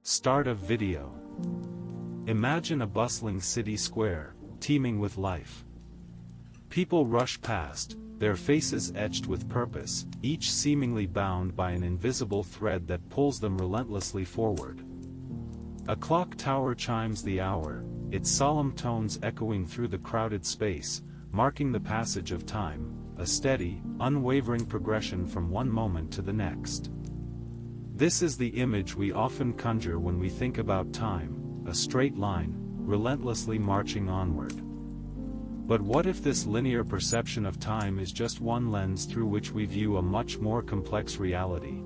Start of video. Imagine a bustling city square, teeming with life. People rush past, their faces etched with purpose, each seemingly bound by an invisible thread that pulls them relentlessly forward. A clock tower chimes the hour, its solemn tones echoing through the crowded space, marking the passage of time, a steady, unwavering progression from one moment to the next. This is the image we often conjure when we think about time, a straight line, relentlessly marching onward. But what if this linear perception of time is just one lens through which we view a much more complex reality?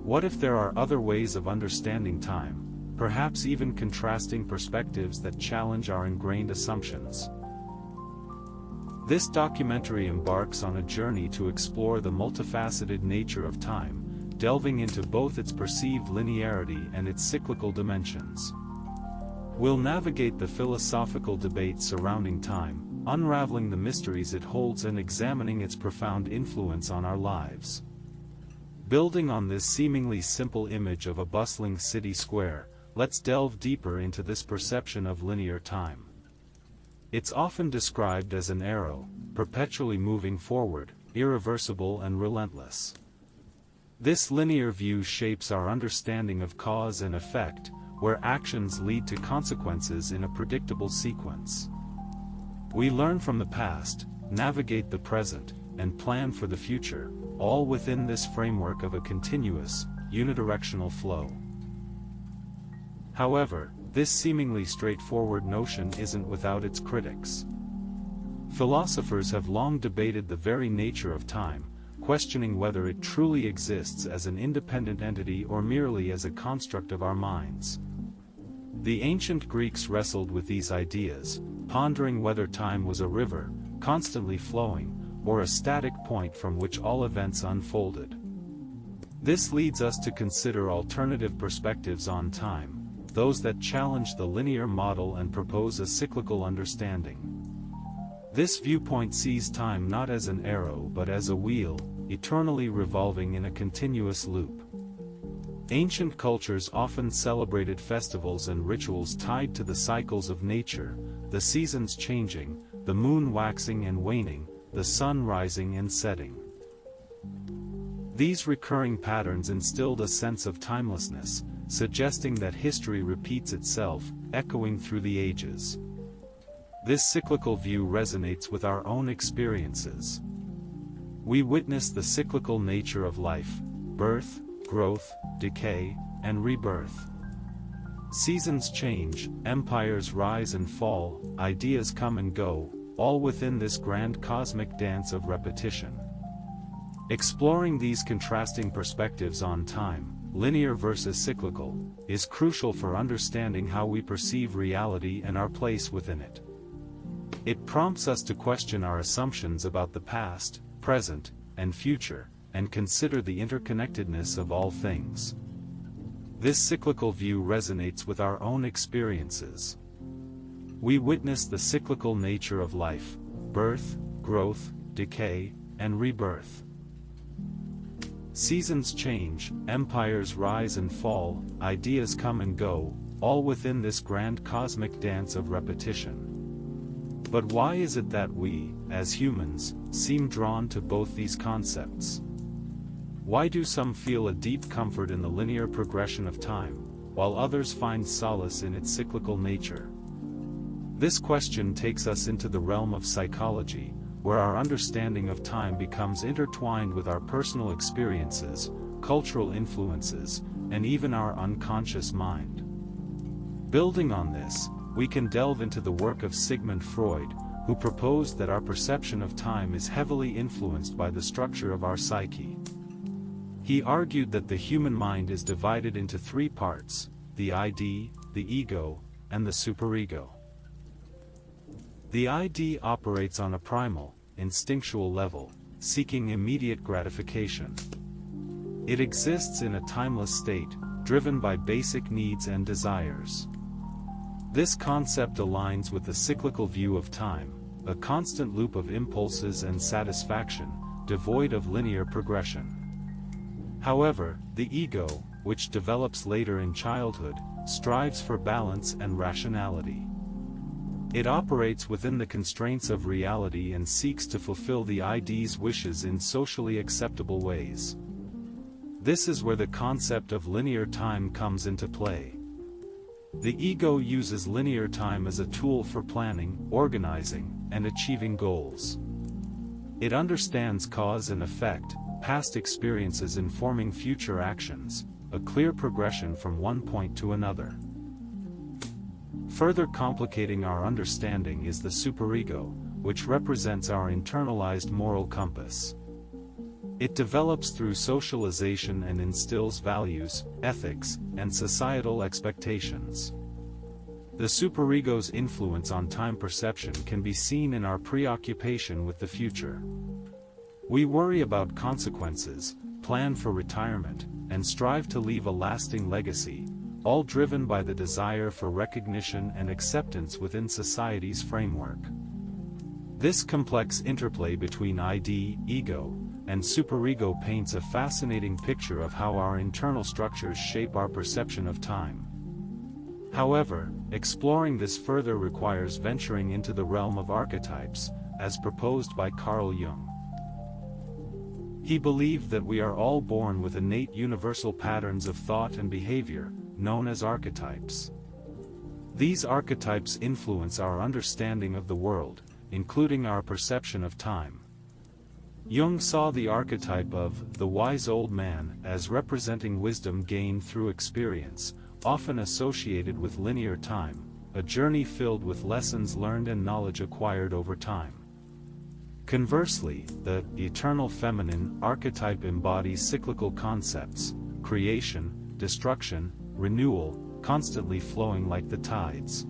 What if there are other ways of understanding time, perhaps even contrasting perspectives that challenge our ingrained assumptions? This documentary embarks on a journey to explore the multifaceted nature of time, delving into both its perceived linearity and its cyclical dimensions. We'll navigate the philosophical debate surrounding time, unraveling the mysteries it holds and examining its profound influence on our lives. Building on this seemingly simple image of a bustling city square, let's delve deeper into this perception of linear time. It's often described as an arrow, perpetually moving forward, irreversible and relentless. This linear view shapes our understanding of cause and effect, where actions lead to consequences in a predictable sequence. We learn from the past, navigate the present, and plan for the future, all within this framework of a continuous, unidirectional flow. However, this seemingly straightforward notion isn't without its critics. Philosophers have long debated the very nature of time, questioning whether it truly exists as an independent entity or merely as a construct of our minds. The ancient Greeks wrestled with these ideas, pondering whether time was a river, constantly flowing, or a static point from which all events unfolded. This leads us to consider alternative perspectives on time, those that challenge the linear model and propose a cyclical understanding. This viewpoint sees time not as an arrow but as a wheel, eternally revolving in a continuous loop. Ancient cultures often celebrated festivals and rituals tied to the cycles of nature, the seasons changing, the moon waxing and waning, the sun rising and setting. These recurring patterns instilled a sense of timelessness, suggesting that history repeats itself, echoing through the ages. This cyclical view resonates with our own experiences. We witness the cyclical nature of life: birth, growth, decay, and rebirth. Seasons change, empires rise and fall, ideas come and go, all within this grand cosmic dance of repetition. Exploring these contrasting perspectives on time, linear versus cyclical, is crucial for understanding how we perceive reality and our place within it. It prompts us to question our assumptions about the past, present, and future, and consider the interconnectedness of all things. This cyclical view resonates with our own experiences. We witness the cyclical nature of life: birth, growth, decay, and rebirth. Seasons change, empires rise and fall, ideas come and go, all within this grand cosmic dance of repetition. But why is it that we, as humans, seem drawn to both these concepts? Why do some feel a deep comfort in the linear progression of time, while others find solace in its cyclical nature? This question takes us into the realm of psychology, where our understanding of time becomes intertwined with our personal experiences, cultural influences, and even our unconscious mind. Building on this, we can delve into the work of Sigmund Freud, who proposed that our perception of time is heavily influenced by the structure of our psyche. He argued that the human mind is divided into three parts: the ID, the ego, and the superego. The ID operates on a primal, instinctual level, seeking immediate gratification. It exists in a timeless state, driven by basic needs and desires. This concept aligns with the cyclical view of time, a constant loop of impulses and satisfaction, devoid of linear progression. However, the ego, which develops later in childhood, strives for balance and rationality. It operates within the constraints of reality and seeks to fulfill the id's wishes in socially acceptable ways. This is where the concept of linear time comes into play. The ego uses linear time as a tool for planning, organizing, and achieving goals. It understands cause and effect, past experiences informing future actions, a clear progression from one point to another. Further complicating our understanding is the superego, which represents our internalized moral compass. It develops through socialization and instills values, ethics, and societal expectations. The superego's influence on time perception can be seen in our preoccupation with the future. We worry about consequences, plan for retirement, and strive to leave a lasting legacy, all driven by the desire for recognition and acceptance within society's framework. This complex interplay between ID, ego, and superego paints a fascinating picture of how our internal structures shape our perception of time. However, exploring this further requires venturing into the realm of archetypes, as proposed by Carl Jung. He believed that we are all born with innate universal patterns of thought and behavior, known as archetypes. These archetypes influence our understanding of the world, including our perception of time. Jung saw the archetype of the wise old man as representing wisdom gained through experience, often associated with linear time, a journey filled with lessons learned and knowledge acquired over time. Conversely, the eternal feminine archetype embodies cyclical concepts, creation, destruction, renewal, constantly flowing like the tides.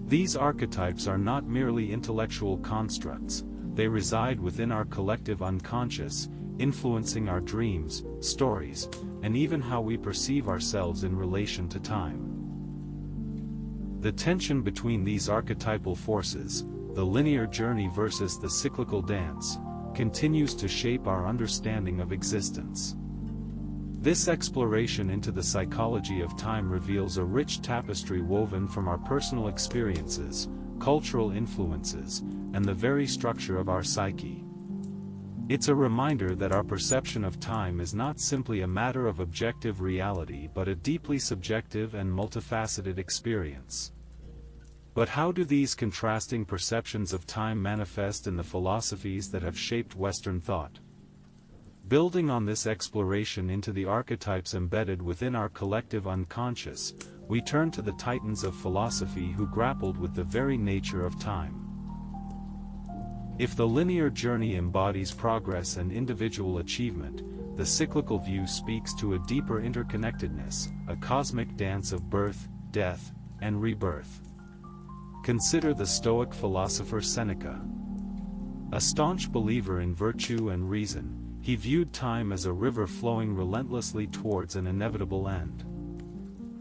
These archetypes are not merely intellectual constructs, they reside within our collective unconscious, influencing our dreams, stories, and even how we perceive ourselves in relation to time. The tension between these archetypal forces, the linear journey versus the cyclical dance, continues to shape our understanding of existence. This exploration into the psychology of time reveals a rich tapestry woven from our personal experiences, cultural influences, and the very structure of our psyche. It's a reminder that our perception of time is not simply a matter of objective reality but a deeply subjective and multifaceted experience. But how do these contrasting perceptions of time manifest in the philosophies that have shaped Western thought? Building on this exploration into the archetypes embedded within our collective unconscious, we turn to the titans of philosophy who grappled with the very nature of time. If the linear journey embodies progress and individual achievement, the cyclical view speaks to a deeper interconnectedness, a cosmic dance of birth, death, and rebirth. Consider the Stoic philosopher Seneca. A staunch believer in virtue and reason, he viewed time as a river flowing relentlessly towards an inevitable end.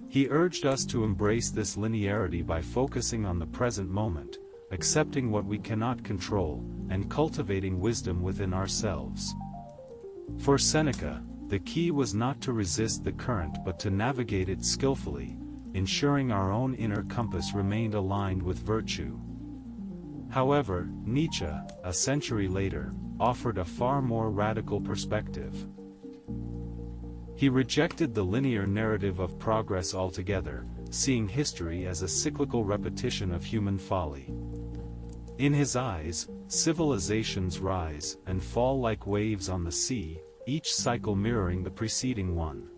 He urged us to embrace this linearity by focusing on the present moment, accepting what we cannot control, and cultivating wisdom within ourselves. For Seneca, the key was not to resist the current but to navigate it skillfully, ensuring our own inner compass remained aligned with virtue. However, Nietzsche, a century later, offered a far more radical perspective. He rejected the linear narrative of progress altogether, seeing history as a cyclical repetition of human folly. In his eyes, civilizations rise and fall like waves on the sea, each cycle mirroring the preceding one.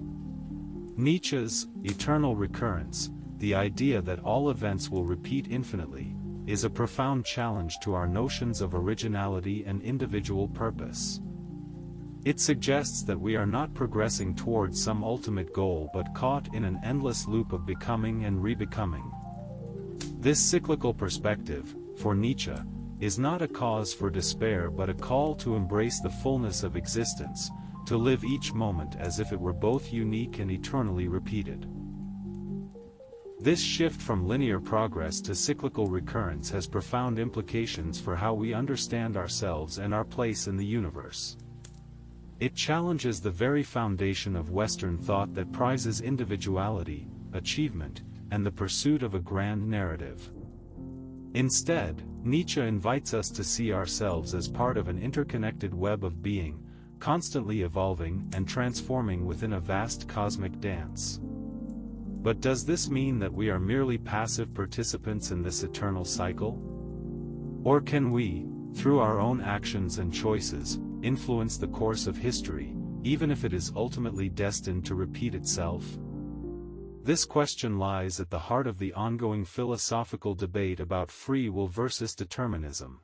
Nietzsche's eternal recurrence, the idea that all events will repeat infinitely, is a profound challenge to our notions of originality and individual purpose. It suggests that we are not progressing towards some ultimate goal but caught in an endless loop of becoming and rebecoming. This cyclical perspective, for Nietzsche, is not a cause for despair but a call to embrace the fullness of existence, to live each moment as if it were both unique and eternally repeated. This shift from linear progress to cyclical recurrence has profound implications for how we understand ourselves and our place in the universe. It challenges the very foundation of Western thought that prizes individuality, achievement, and the pursuit of a grand narrative. Instead, Nietzsche invites us to see ourselves as part of an interconnected web of being, constantly evolving and transforming within a vast cosmic dance. But does this mean that we are merely passive participants in this eternal cycle? Or can we, through our own actions and choices, influence the course of history, even if it is ultimately destined to repeat itself? This question lies at the heart of the ongoing philosophical debate about free will versus determinism.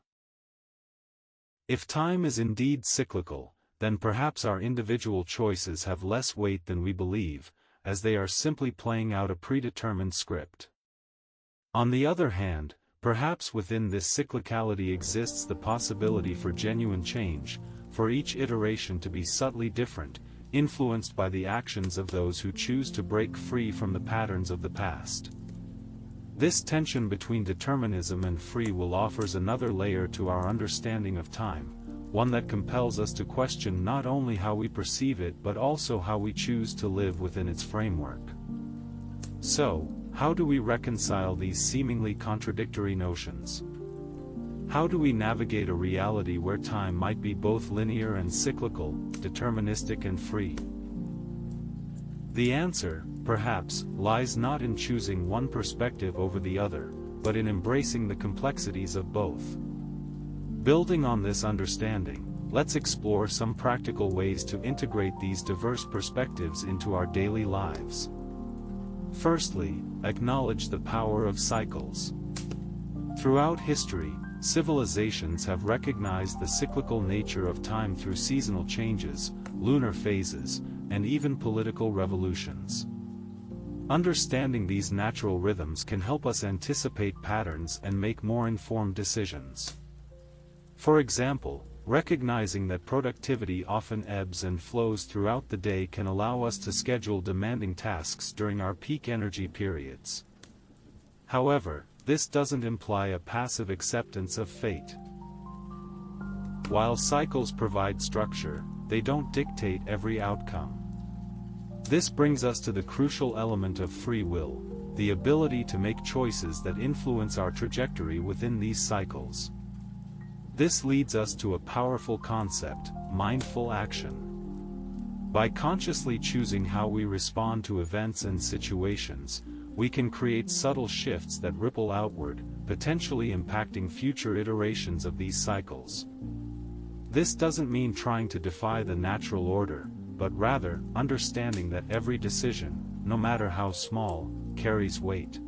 If time is indeed cyclical, then perhaps our individual choices have less weight than we believe, as they are simply playing out a predetermined script. On the other hand, perhaps within this cyclicality exists the possibility for genuine change, for each iteration to be subtly different, influenced by the actions of those who choose to break free from the patterns of the past. This tension between determinism and free will offers another layer to our understanding of time, one that compels us to question not only how we perceive it but also how we choose to live within its framework. So, how do we reconcile these seemingly contradictory notions? How do we navigate a reality where time might be both linear and cyclical, deterministic and free? The answer, perhaps, lies not in choosing one perspective over the other, but in embracing the complexities of both. Building on this understanding, let's explore some practical ways to integrate these diverse perspectives into our daily lives. Firstly, acknowledge the power of cycles. Throughout history, civilizations have recognized the cyclical nature of time through seasonal changes, lunar phases, and even political revolutions. Understanding these natural rhythms can help us anticipate patterns and make more informed decisions. For example, recognizing that productivity often ebbs and flows throughout the day can allow us to schedule demanding tasks during our peak energy periods. However, this doesn't imply a passive acceptance of fate. While cycles provide structure, they don't dictate every outcome. This brings us to the crucial element of free will, the ability to make choices that influence our trajectory within these cycles. This leads us to a powerful concept, mindful action. By consciously choosing how we respond to events and situations, we can create subtle shifts that ripple outward, potentially impacting future iterations of these cycles. This doesn't mean trying to defy the natural order, but rather, understanding that every decision, no matter how small, carries weight.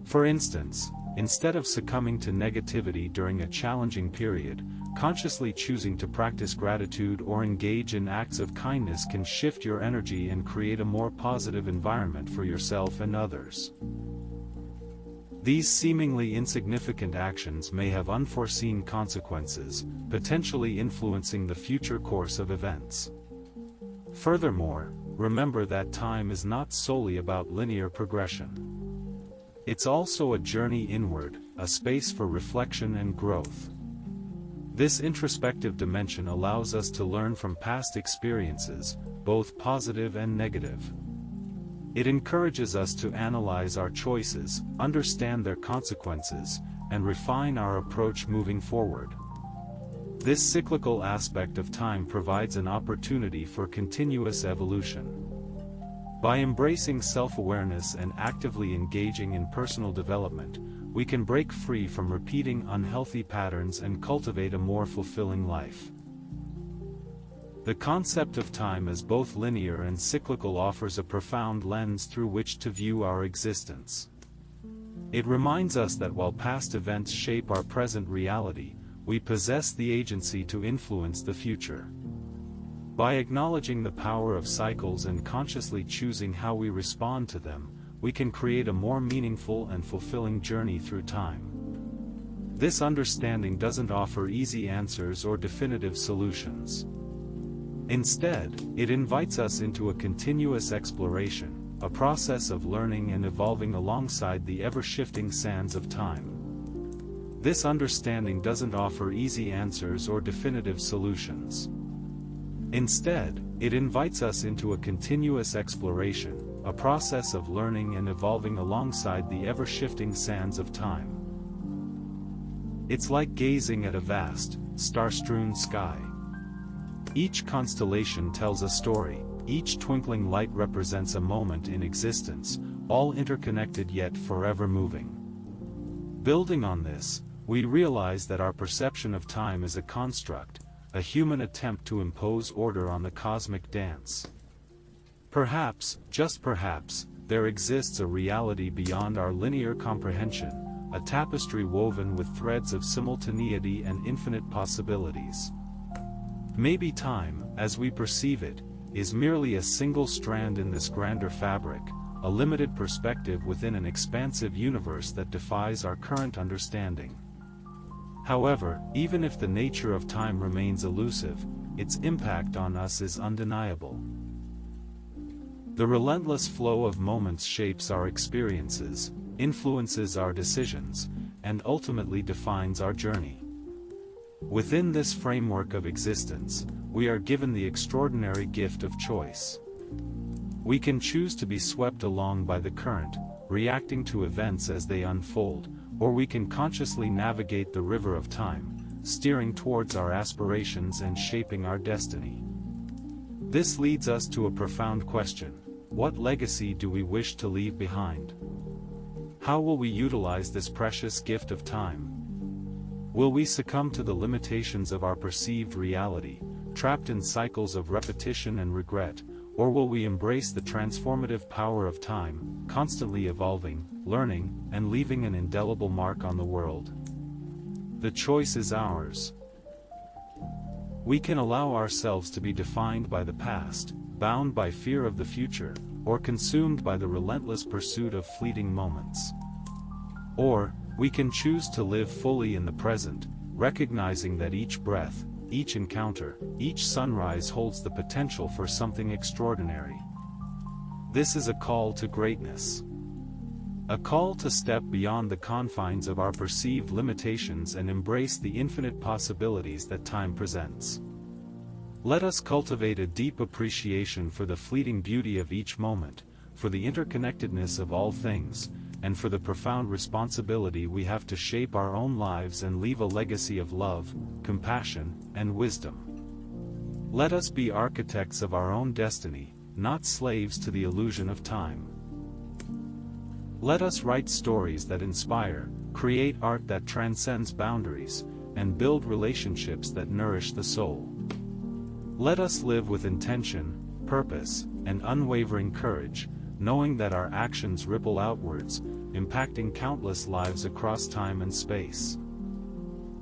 For instance, instead of succumbing to negativity during a challenging period, consciously choosing to practice gratitude or engage in acts of kindness can shift your energy and create a more positive environment for yourself and others. These seemingly insignificant actions may have unforeseen consequences, potentially influencing the future course of events. Furthermore, remember that time is not solely about linear progression. It's also a journey inward, a space for reflection and growth. This introspective dimension allows us to learn from past experiences, both positive and negative. It encourages us to analyze our choices, understand their consequences, and refine our approach moving forward. This cyclical aspect of time provides an opportunity for continuous evolution. By embracing self-awareness and actively engaging in personal development, we can break free from repeating unhealthy patterns and cultivate a more fulfilling life. The concept of time as both linear and cyclical offers a profound lens through which to view our existence. It reminds us that while past events shape our present reality, we possess the agency to influence the future. By acknowledging the power of cycles and consciously choosing how we respond to them, we can create a more meaningful and fulfilling journey through time. This understanding doesn't offer easy answers or definitive solutions. Instead, it invites us into a continuous exploration, a process of learning and evolving alongside the ever-shifting sands of time. This understanding doesn't offer easy answers or definitive solutions. Instead, it invites us into a continuous exploration, a process of learning and evolving alongside the ever-shifting sands of time. It's like gazing at a vast, star-strewn sky. Each constellation tells a story, each twinkling light represents a moment in existence, all interconnected yet forever moving. Building on this, we realize that our perception of time is a construct, a human attempt to impose order on the cosmic dance. Perhaps, just perhaps, there exists a reality beyond our linear comprehension, a tapestry woven with threads of simultaneity and infinite possibilities. Maybe time, as we perceive it, is merely a single strand in this grander fabric, a limited perspective within an expansive universe that defies our current understanding. However, even if the nature of time remains elusive, its impact on us is undeniable. The relentless flow of moments shapes our experiences, influences our decisions, and ultimately defines our journey. Within this framework of existence, we are given the extraordinary gift of choice. We can choose to be swept along by the current, reacting to events as they unfold, or we can consciously navigate the river of time, steering towards our aspirations and shaping our destiny. This leads us to a profound question: what legacy do we wish to leave behind? How will we utilize this precious gift of time? Will we succumb to the limitations of our perceived reality, trapped in cycles of repetition and regret, or will we embrace the transformative power of time, constantly evolving, learning, and leaving an indelible mark on the world? The choice is ours. We can allow ourselves to be defined by the past, bound by fear of the future, or consumed by the relentless pursuit of fleeting moments. Or, we can choose to live fully in the present, recognizing that each breath, each encounter, each sunrise holds the potential for something extraordinary. This is a call to greatness. A call to step beyond the confines of our perceived limitations and embrace the infinite possibilities that time presents. Let us cultivate a deep appreciation for the fleeting beauty of each moment, for the interconnectedness of all things, and for the profound responsibility we have to shape our own lives and leave a legacy of love, compassion, and wisdom. Let us be architects of our own destiny, not slaves to the illusion of time. Let us write stories that inspire, create art that transcends boundaries, and build relationships that nourish the soul. Let us live with intention, purpose, and unwavering courage, knowing that our actions ripple outwards, impacting countless lives across time and space.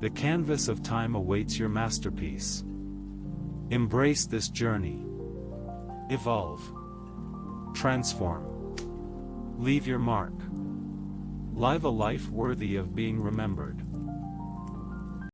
The canvas of time awaits your masterpiece. Embrace this journey. Evolve. Transform. Leave your mark. Live a life worthy of being remembered.